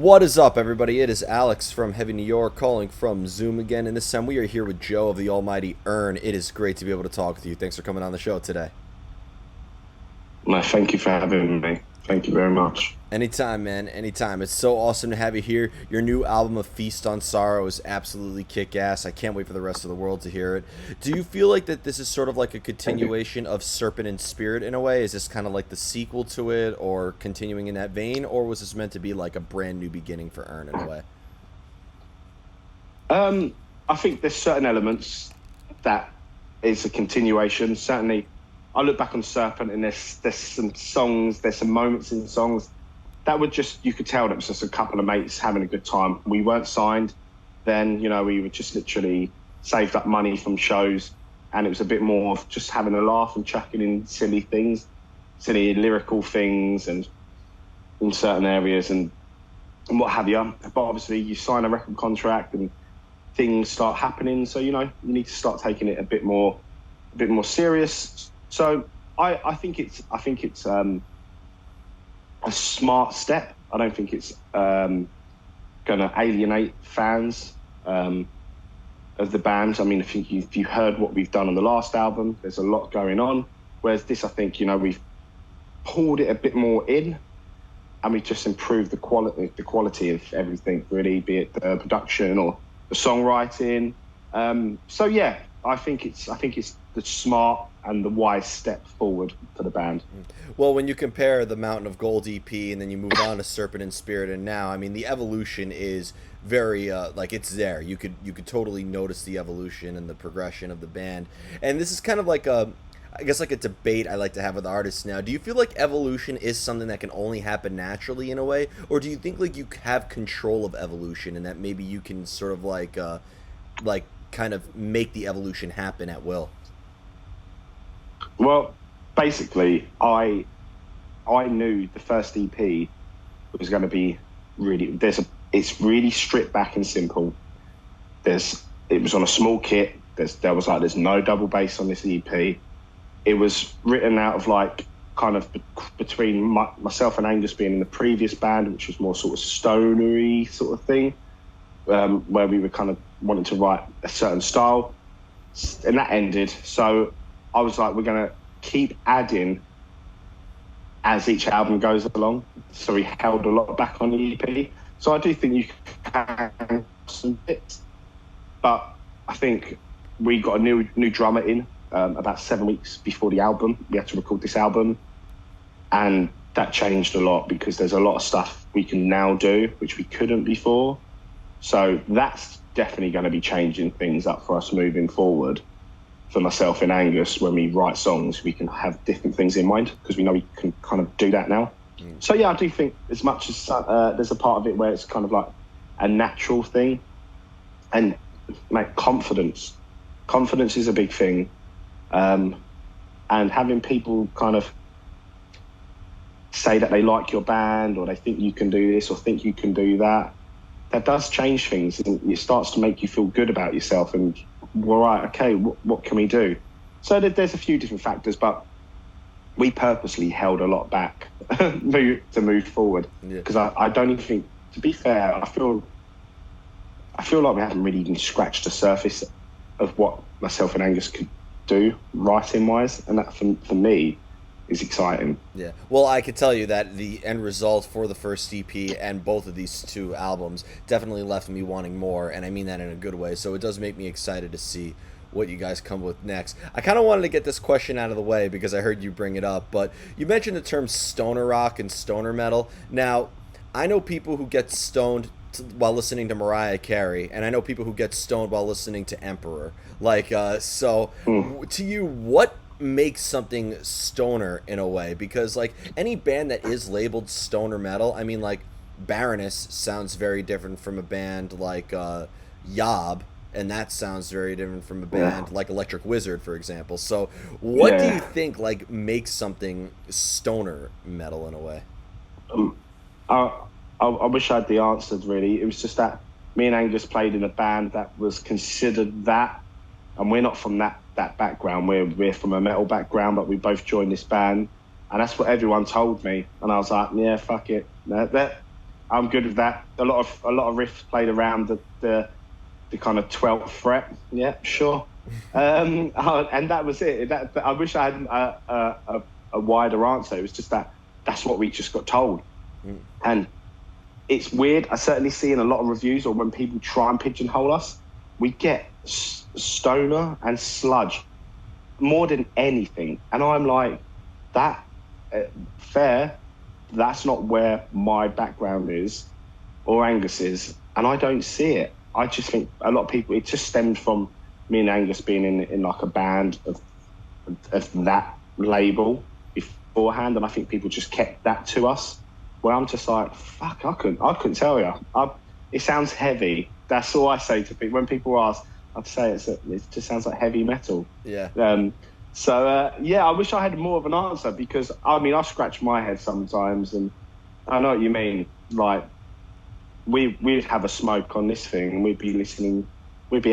What is up, everybody? It is Alex from Heavy New York calling from Zoom again. And this time we are here with Joe of the almighty Urne. It is great to be able to talk with you. Thanks for coming on the show today. No, thank you for having me. Thank you very much. Anytime, man. Anytime. It's so awesome to have you here. Your new album of Feast on Sorrow is absolutely kick-ass. I can't wait for the rest of the world to hear it. Do you feel like that this is sort of like a continuation of Serpent and Spirit in a way? Is this kind of like the sequel to it or continuing in that vein? Or was this meant to be like a brand new beginning for Urne in a way? I think there's certain elements that is a continuation. Certainly, I look back on Serpent and there's some songs, there's some moments in songs that were just, you could tell that was just a couple of mates having a good time. We weren't signed then, we were just literally saved up money from shows, and it was a bit more of just having a laugh and chucking in silly things, silly lyrical things and in certain areas and what have you. But obviously you sign a record contract and things start happening. So, you need to start taking it a bit more serious. So I think it's a smart step. I don't think it's going to alienate fans of the band. I mean, I think if you heard what we've done on the last album, there's a lot going on. Whereas this, I think, we've pulled it a bit more in, and we've just improved the quality of everything, really, be it the production or the songwriting. So yeah, I think it's the smart and the wise step forward for the band. Well, when you compare the Mountain of Gold EP and then you move on to Serpent and Spirit, and now, I mean, the evolution is very it's there. You could totally notice the evolution and the progression of the band. And this is kind of like a debate I like to have with artists now. Do you feel like evolution is something that can only happen naturally in a way, or do you think like you have control of evolution and that maybe you can sort of kind of make the evolution happen at will? Well, basically, I knew the first EP was going to be really. It's really stripped back and simple. It was on a small kit. There's no double bass on this EP. It was written out of kind of between myself and Angus being in the previous band, which was more sort of stonery sort of thing, where we were kind of wanting to write a certain style, and that ended. So I was like, we're going to keep adding as each album goes along. So we held a lot back on the EP. So I do think you can some bits, but I think we got a new drummer in about 7 weeks before the album. We had to record this album, and that changed a lot because there's a lot of stuff we can now do which we couldn't before. So that's definitely going to be changing things up for us moving forward. For myself and Angus, when we write songs, we can have different things in mind because we know we can kind of do that now. So yeah, I do think as much as there's a part of it where it's kind of like a natural thing, and confidence is a big thing, and having people kind of say that they like your band or they think you can do this or think you can do that does change things, and it starts to make you feel good about yourself and, well, right, okay, what can we do? So there's a few different factors, but we purposely held a lot back to move forward because I don't even think, to be fair, I feel like we haven't really even scratched the surface of what myself and Angus could do writing wise, and that for me is exciting. Yeah. Well, I could tell you that the end result for the first EP and both of these two albums definitely left me wanting more, and I mean that in a good way. So it does make me excited to see what you guys come with next. I kind of wanted to get this question out of the way because I heard you bring it up, but you mentioned the terms stoner rock and stoner metal. Now, I know people who get stoned while listening to Mariah Carey, and I know people who get stoned while listening to Emperor. To you, what makes something stoner in a way? Because any band that is labeled stoner metal, I mean, Baroness sounds very different from a band like Yob, and that sounds very different from a band like Electric Wizard, for example. So what do you think makes something stoner metal in a way? I wish I had the answers, really. It was just that me and Angus played in a band that was considered that, and we're not from that background. We're from a metal background, but we both joined this band, and that's what everyone told me. And I was like, yeah, fuck it. I I'm good with that. A lot of riffs played around the kind of 12th fret. Yeah, sure. And that was it. I wish I had a wider answer. It was just that's what we just got told. And it's weird. I certainly see in a lot of reviews, or when people try and pigeonhole us, we get stoner and sludge more than anything. And I'm like, that fair. That's not where my background is, or Angus's, and I don't see it. I just think a lot of people, it just stemmed from me and Angus being in like a band of that label beforehand, and I think people just kept that to us. Where I'm just like, fuck, I couldn't tell you. It sounds heavy. That's all I say to people when people ask. I'd say it just sounds like heavy metal. Yeah. I wish I had more of an answer, because I mean I scratch my head sometimes, and I know what you mean. Like we'd have a smoke on this thing, and we'd be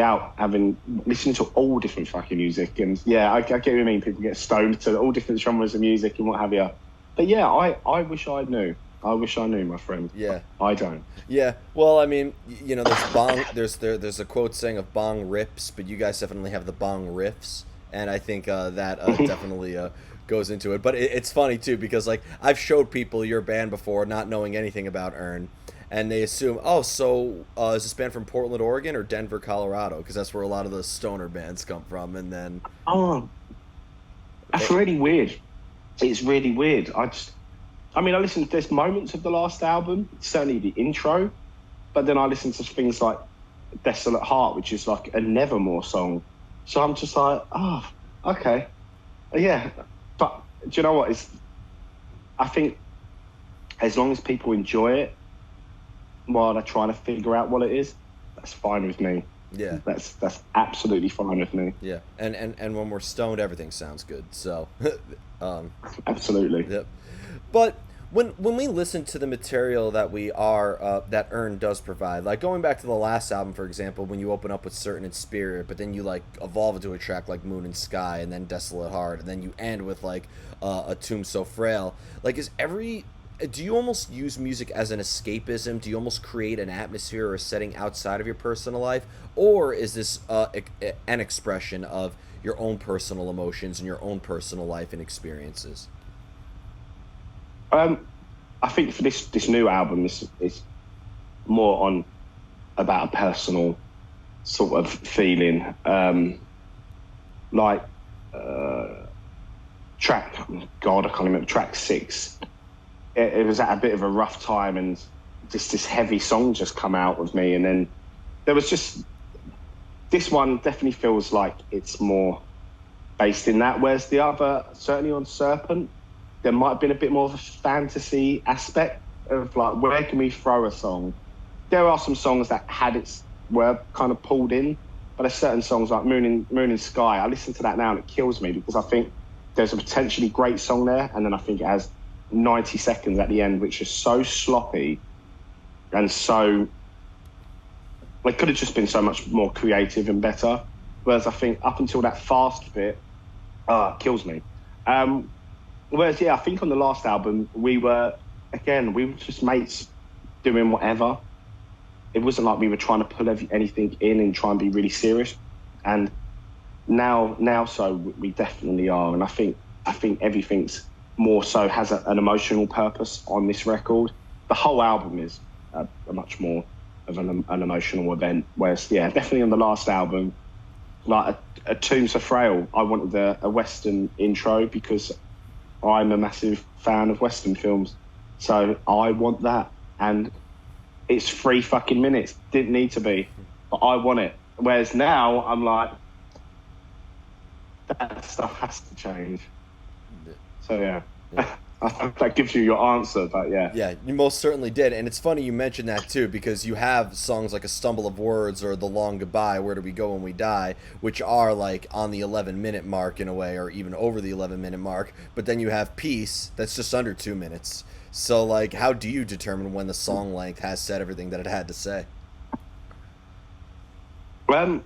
out listening to all different fucking music, and I get what you mean. People get stoned to all different genres of music and what have you. But yeah, I wish I knew. I wish I knew, my friend. Yeah. I don't. Yeah. Well, I mean, there's bong. There's a quote saying of bong rips, but you guys definitely have the bong riffs, and I think that definitely goes into it. But it's funny too, because like I've showed people your band before, not knowing anything about Urne, and they assume, oh, so is this band from Portland, Oregon, or Denver, Colorado? Because that's where a lot of the stoner bands come from, and then. Oh, that's really weird. It's really weird. I listened to there's moments of the last album, certainly the intro, but then I listened to things like Desolate Heart, which is like a Nevermore song. So I'm just like, oh, okay. Yeah. But do you know what? I think as long as people enjoy it while they're trying to figure out what it is, that's fine with me. Yeah. That's absolutely fine with me. Yeah. And when we're stoned, everything sounds good. So absolutely. Yep. But when we listen to the material that that Urne does provide, like going back to the last album, for example, when you open up with Certain in Spirit, but then you like evolve into a track like Moon and Sky, and then Desolate Heart, and then you end with like a Tomb So Frail. Like, do you almost use music as an escapism? Do you almost create an atmosphere or a setting outside of your personal life, or is this an expression of your own personal emotions and your own personal life and experiences? I think for this new album, is more on about a personal sort of feeling. Track, God, I can't remember, track 6. It was at a bit of a rough time, and just this heavy song just come out of me, and then there was just this one definitely feels like it's more based in that, whereas the other, certainly on Serpent, there might have been a bit more of a fantasy aspect of like, where can we throw a song? There are some songs that were kind of pulled in, but there's certain songs like Moon and Sky. I listen to that now and it kills me, because I think there's a potentially great song there, and then I think it has 90 seconds at the end, which is so sloppy and so. It could have just been so much more creative and better. Whereas I think up until that fast bit, it kills me. Whereas, I think on the last album, we were just mates doing whatever. It wasn't like we were trying to pull anything in and try and be really serious. And now so we definitely are. And I think everything's more so has an emotional purpose on this record. The whole album is a much more of an emotional event. Whereas, definitely on the last album, like a Tomb So Frail, I wanted a Western intro, because I'm a massive fan of Western films. So I want that. And it's 3 fucking minutes. Didn't need to be, but I want it. Whereas now I'm like, that stuff has to change. So yeah. That gives you your answer, but yeah. Yeah, you most certainly did. And it's funny you mentioned that too, because you have songs like A Stumble of Words or The Long Goodbye, Where Do We Go When We Die, which are like on the 11-minute mark in a way, or even over the 11-minute mark. But then you have Peace, that's just under 2 minutes. So like, how do you determine when the song length has said everything that it had to say? Well,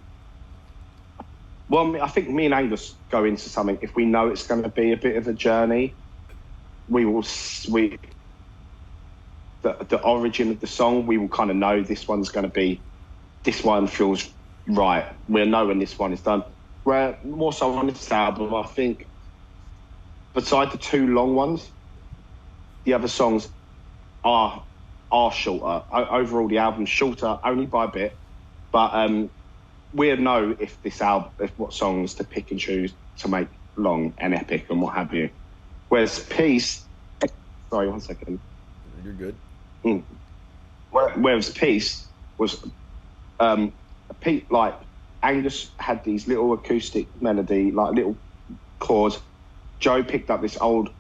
I think me and Angus go into something, if we know it's going to be a bit of a journey, the the origin of the song, we will kind of know this one feels right. We'll know when this one is done. Where more so on this album, I think, beside the two long ones, the other songs are shorter. Overall, the album's shorter, only by a bit, but we'll know if what songs to pick and choose to make long and epic and what have you. Whereas Peace, sorry, 1 second. You're good. Whereas Peace was like Angus had these little acoustic melody, like little chords. Joe picked up this old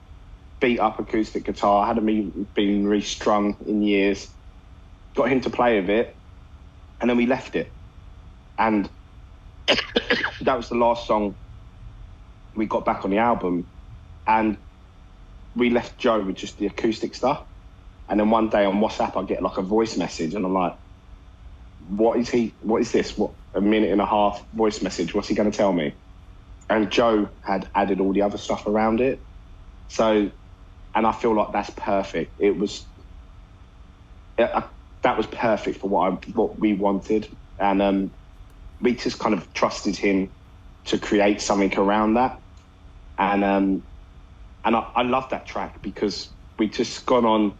beat up acoustic guitar, hadn't been restrung in years, got him to play with it, and then we left it. And that was the last song we got back on the album, and we left Joe with just the acoustic stuff. And then one day on WhatsApp I get like a voice message, and I'm like, what is this? What, a minute and a half voice message? What's he going to tell me? And Joe had added all the other stuff around it. So, and I feel like that's perfect. That was perfect for what we wanted. And we just kind of trusted him to create something around that. And I love that track because we just gone on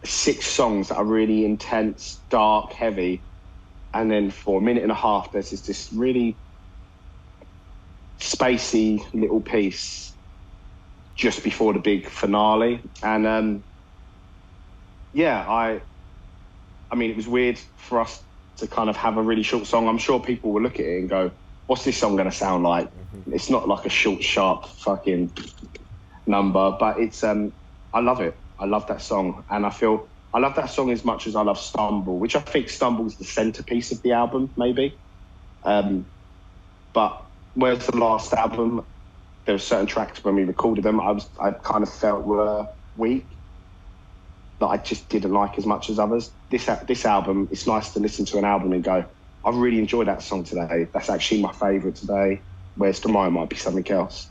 6 songs that are really intense, dark, heavy. And then for a minute and a half, there's this really spacey little piece just before the big finale. And I mean, it was weird for us to kind of have a really short song. I'm sure people will look at it and go, what's this song going to sound like? Mm-hmm. It's not like a short, sharp fucking number, but it's, I love it. I love that song. And I love that song as much as I love Stumble, which I think Stumble is the centerpiece of the album, maybe. But whereas the last album, there were certain tracks when we recorded them, I kind of felt were weak, that I just didn't like as much as others. This album, it's nice to listen to an album and go, I really enjoyed that song today. That's actually my favourite today. Whereas tomorrow might be something else.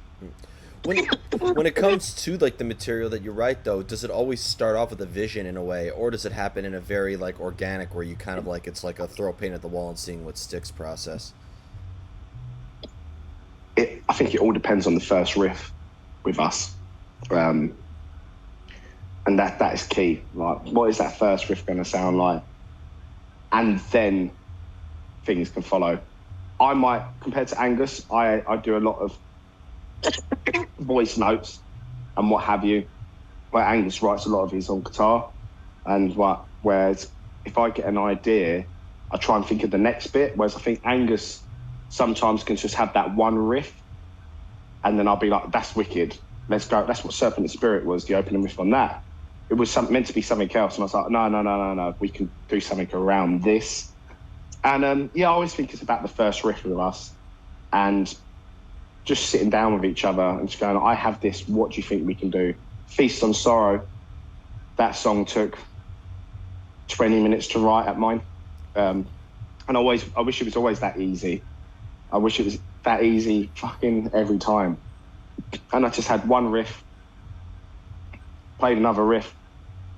When it comes to like the material that you write, though, does it always start off with a vision in a way, or does it happen in a very like organic, where you kind of like it's like a throw paint at the wall and seeing what sticks process? I think it all depends on the first riff with us, and that is key. Like, what is that first riff going to sound like, and then things can follow. I might, compared to Angus, I do a lot of voice notes and what have you, where Angus writes a lot of his on guitar, and whereas if I get an idea, I try and think of the next bit, whereas I think Angus sometimes can just have that one riff and then I'll be like, that's wicked, let's go. That's what Serpent and Spirit was, the opening riff on that. It was meant to be something else, and I was like, no, we can do something around this. And I always think it's about the first riff with us, and just sitting down with each other and just going, I have this, what do you think we can do? Feast on Sorrow, that song took 20 minutes to write at mine. And I wish it was always that easy. I wish it was that easy fucking every time. And I just had one riff, played another riff,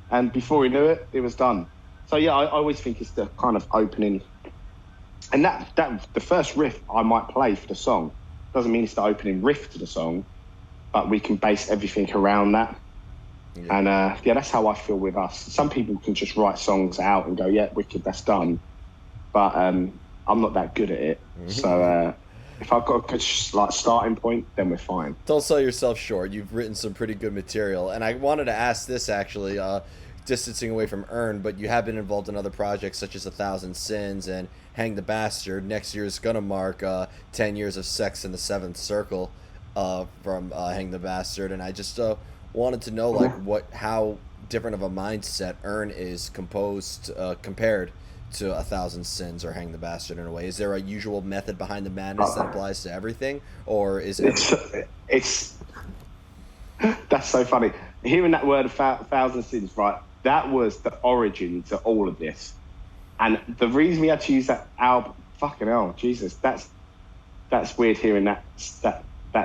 and before we knew it, it was done. So I always think it's the kind of opening. And that the first riff I might play for the song doesn't mean it's the opening riff to the song, but we can base everything around that. Yeah. And that's how I feel with us. Some people can just write songs out and go, yeah, wicked, that's done. But I'm not that good at it. Mm-hmm. So if I've got a good starting point, then we're fine. Don't sell yourself short. You've written some pretty good material. And I wanted to ask this, actually, distancing away from Urne, but you have been involved in other projects such as 1,000 Sins and Hang the Bastard. Next year is going to mark 10 years of Sex in the Seventh Circle from Hang the Bastard. And I just wanted to know how different of a mindset Urne is composed compared to 1,000 Sins or Hang the Bastard in a way. Is there a usual method behind the madness that applies to everything, or is it? It's that's so funny. Hearing that word 1,000 Sins, right? That was the origin to all of this, and the reason we had to use that album. Fucking hell, Jesus, that's weird hearing that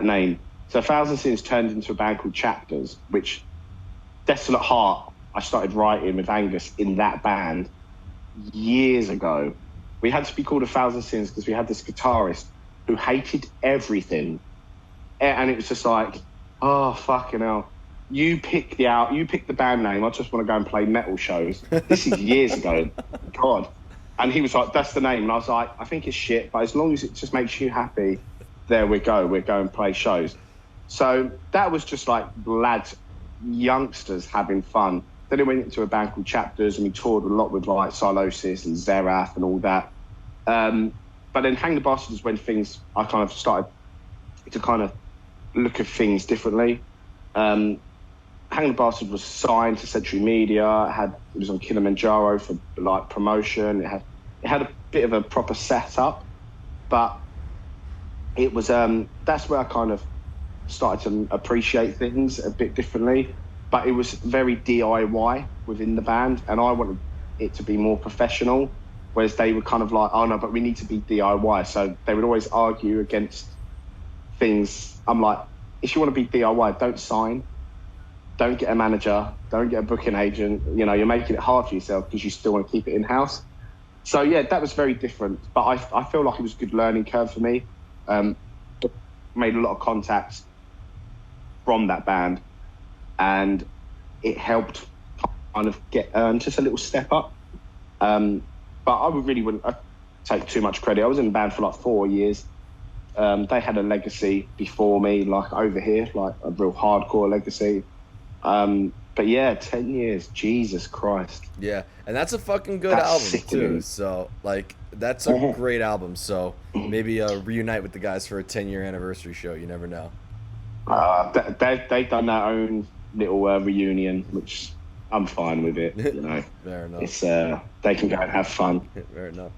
name. So 1,000 Sins turned into a band called Chapters, which Desolate Heart I started writing with Angus in that band years ago. We had to be called 1,000 Sins because we had this guitarist who hated everything. And it was just like, oh, fucking hell. You pick the band name. I just want to go and play metal shows. This is years ago. God. And he was like, that's the name. And I was like, I think it's shit, but as long as it just makes you happy, there we go. We'll go and play shows. So that was just like lads, youngsters having fun. Then it went into a band called Chapters, and we toured a lot with like Silosis and Zerath and all that. But then Hang the Bastard is when I kind of started to kind of look at things differently. Hang the Bastard was signed to Century Media. It was on Kilimanjaro for like promotion. It had a bit of a proper setup, but it was that's where I kind of started to appreciate things a bit differently. But it was very DIY within the band, and I wanted it to be more professional, whereas they were kind of like, oh no, but we need to be DIY. So they would always argue against things. I'm like, if you want to be DIY, don't sign, don't get a manager, don't get a booking agent. You know, you're making it hard for yourself because you still want to keep it in-house. So yeah, that was very different. But I feel like it was a good learning curve for me. Made a lot of contacts from that band, and it helped kind of get just a little step up. But I wouldn't take too much credit. I was in the band for like 4 years. They had a legacy before me, like over here, like a real hardcore legacy. But yeah, 10 years, Jesus Christ. Yeah, and that's a fucking good album too. So like, that's a great album. So maybe reunite with the guys for a 10-year anniversary show. You never know. They've done their own little reunion, which I'm fine with it. You know, fair enough. It's they can go and have fun. Fair enough.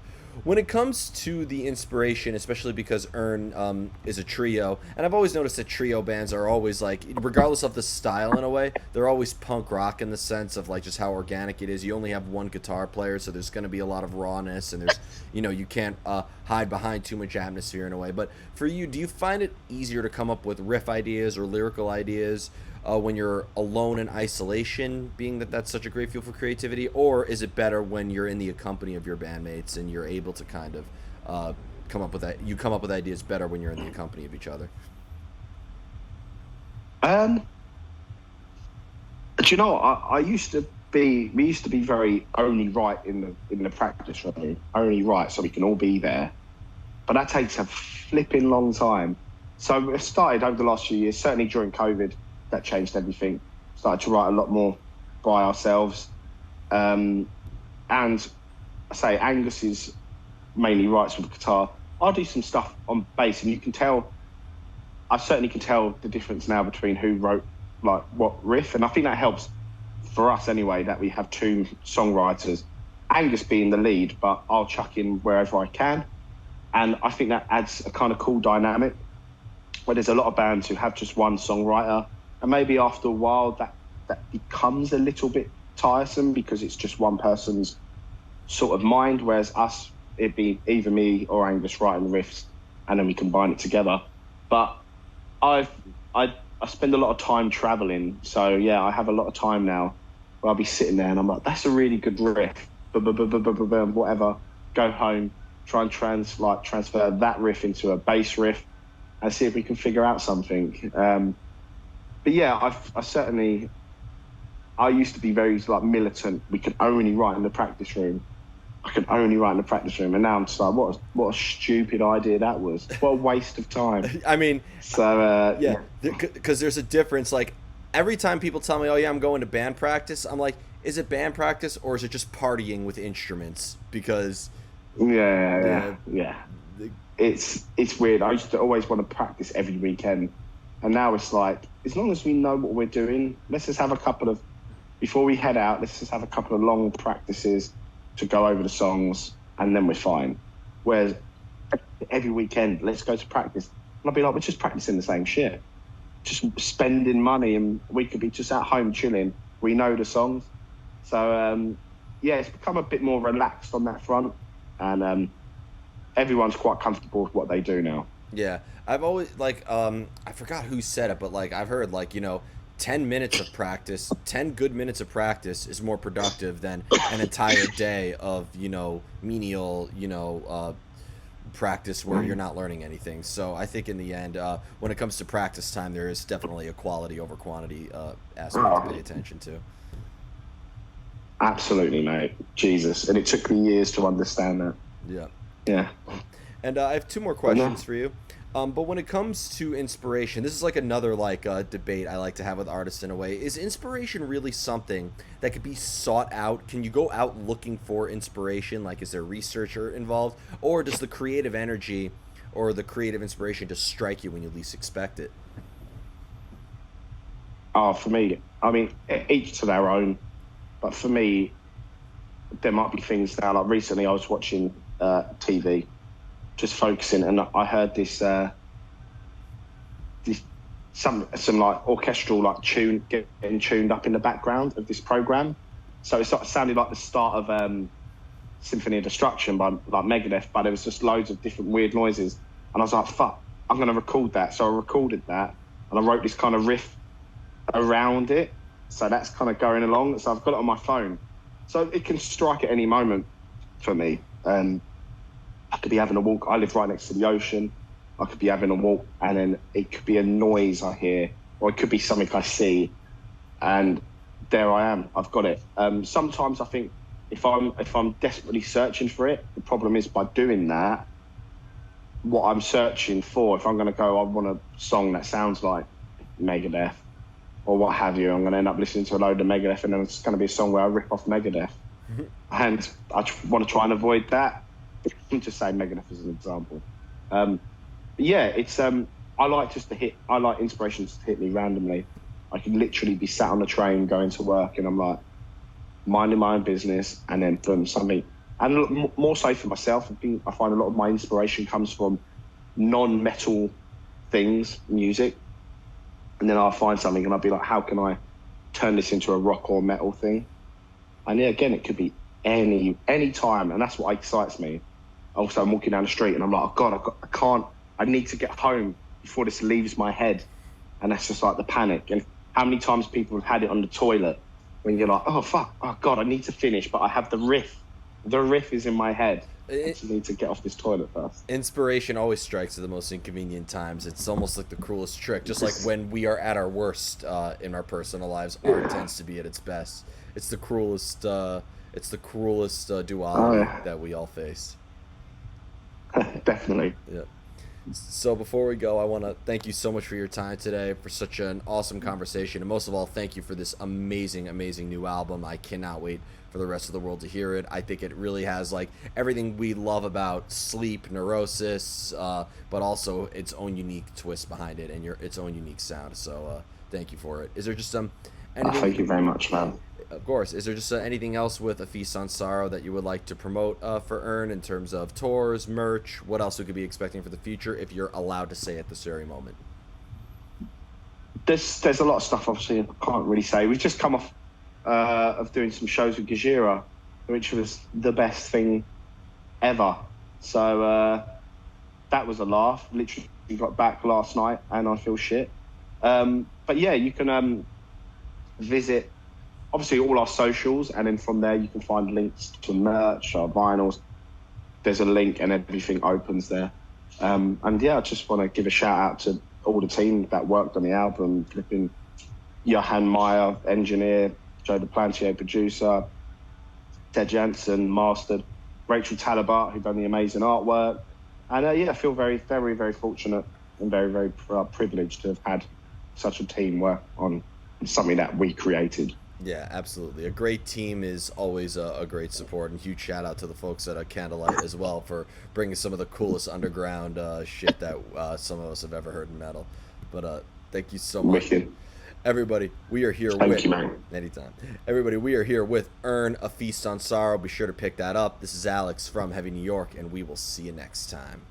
When it comes to the inspiration, especially because Urne is a trio, and I've always noticed that trio bands are always like, regardless of the style in a way, they're always punk rock in the sense of like just how organic it is. You only have one guitar player, so there's going to be a lot of rawness, and there's, you know, you can't hide behind too much atmosphere in a way. But for you, do you find it easier to come up with riff ideas or lyrical ideas when you're alone in isolation, being that that's such a great feel for creativity, or is it better when you're in the company of your bandmates and you're able to kind of come up with that? You come up with ideas better when you're in the company of each other. Do you know? We used to be very only right in the practice room, only right, so we can all be there. But that takes a flipping long time. So it started over the last few years, certainly during COVID. That changed everything. Started to write a lot more by ourselves. And I say Angus is mainly writes with guitar. I'll do some stuff on bass, and I certainly can tell the difference now between who wrote like what riff. And I think that helps for us anyway, that we have two songwriters, Angus being the lead, but I'll chuck in wherever I can. And I think that adds a kind of cool dynamic where there's a lot of bands who have just one songwriter. And maybe after a while that becomes a little bit tiresome because it's just one person's sort of mind, whereas us, it'd be either me or Angus writing the riffs and then we combine it together. But I spend a lot of time traveling. So yeah, I have a lot of time now where I'll be sitting there and I'm like, that's a really good riff, whatever. Go home, try and transfer that riff into a bass riff and see if we can figure out something. But yeah, I used to be very like militant. We could only write in the practice room. I could only write in the practice room, and now I'm just like, what a stupid idea that was. What a waste of time. I mean, so yeah, because there's a difference. Like every time people tell me, "Oh yeah, I'm going to band practice," I'm like, "Is it band practice or is it just partying with instruments?" Because yeah. It's weird. I used to always want to practice every weekend. And now it's like, as long as we know what we're doing, let's just have before we head out, let's just have a couple of long practices to go over the songs, and then we're fine. Whereas every weekend, let's go to practice. And I'll be like, we're just practicing the same shit. Just spending money, and we could be just at home chilling. We know the songs. So, yeah, it's become a bit more relaxed on that front. And everyone's quite comfortable with what they do now. Yeah, I've always like I forgot who said it, but like I've heard like, you know, 10 minutes of practice, 10 good minutes of practice is more productive than an entire day of, menial, practice where you're not learning anything. So I think in the end, when it comes to practice time, there is definitely a quality over quantity aspect to Oh, pay attention to. absolutely, mate. Jesus. And it took me years to understand that. Yeah. Yeah. And I have two more But no. questions for you. But when it comes to inspiration, this is like another debate I like to have with artists in a way. Is inspiration really something that could be sought out? Can you go out looking for inspiration? Like, is there researcher involved, or does the creative energy or the creative inspiration just strike you when you least expect it? Oh, for me, I mean, each to their own. But for me, there might be things now. Like recently, I was watching TV, just focusing, and I heard this some like orchestral like tune getting tuned up in the background of this program. So it sort of sounded like the start of Symphony of Destruction by like Megadeth, but there was just loads of different weird noises, and I was like, "Fuck, I'm gonna record that." So I recorded that, and I wrote this kind of riff around it. So that's kind of going along. So I've got it on my phone, so it can strike at any moment for me. I could be having a walk. I live right next to the ocean. I could be having a walk, and then it could be a noise I hear, or it could be something I see, and there I am. I've got it. Sometimes I think if I'm desperately searching for it, the problem is by doing that, what I'm searching for, if I'm going to go, I want a song that sounds like Megadeth or what have you, I'm going to end up listening to a load of Megadeth, and then it's going to be a song where I rip off Megadeth, and I want to try and avoid that. I'm just saying Megadeth as an example. Yeah, it's I like inspirations to hit me randomly. I can literally be sat on the train going to work, and I'm like minding my own business, and then boom, something. And more so for myself, I find a lot of my inspiration comes from non-metal things, music, and then I'll find something, and I'll be like, how can I turn this into a rock or metal thing? And yeah, again, it could be any time, and that's what excites me. Also, I'm walking down the street, and I'm like, oh God, I can't. I need to get home before this leaves my head, and that's just like the panic. And how many times people have had it on the toilet when you're like, oh fuck, oh God, I need to finish, but I have the riff. The riff is in my head. I just need to get off this toilet first. Inspiration always strikes at the most inconvenient times. It's almost like the cruelest trick. Just like when we are at our worst in our personal lives, art tends to be at its best. It's the cruelest. It's the cruelest duality that we all face. Definitely. Yeah. So before we go, I want to thank you so much for your time today, for such an awesome conversation, and most of all, thank you for this amazing, amazing new album. I cannot wait for the rest of the world to hear it. I think it really has like everything we love about Sleep, Neurosis, but also its own unique twist behind it and its own unique sound. So thank you for it. Is there just anything? Thank you very much, man. Of course. Is there just anything else with A Feast on Sorrow that you would like to promote for Urne in terms of tours, merch, what else we could be expecting for the future, if you're allowed to say at this very moment? There's a lot of stuff, obviously, I can't really say. We've just come off of doing some shows with Gajira, which was the best thing ever. So that was a laugh. Literally got back last night and I feel shit. But yeah, you can visit obviously all our socials, and then from there you can find links to merch, our vinyls. There's a link and everything opens there. And yeah, I just want to give a shout out to all the team that worked on the album, flipping Johan Meyer, engineer, Joe Duplantier, producer, Ted Jansen, mastered, Rachel Talabat, who done the amazing artwork. And yeah, I feel very, very, very fortunate and very, very privileged to have had such a team work on something that we created. Yeah, absolutely. A great team is always a great support, and huge shout out to the folks at Candlelight as well for bringing some of the coolest underground shit that some of us have ever heard in metal. But thank you so much. Wicked. Everybody, we are here Thank you, man. Anytime. Everybody, we are here with Urne, A Feast on Sorrow. Be sure to pick that up. This is Alex from Heavy New York, and we will see you next time.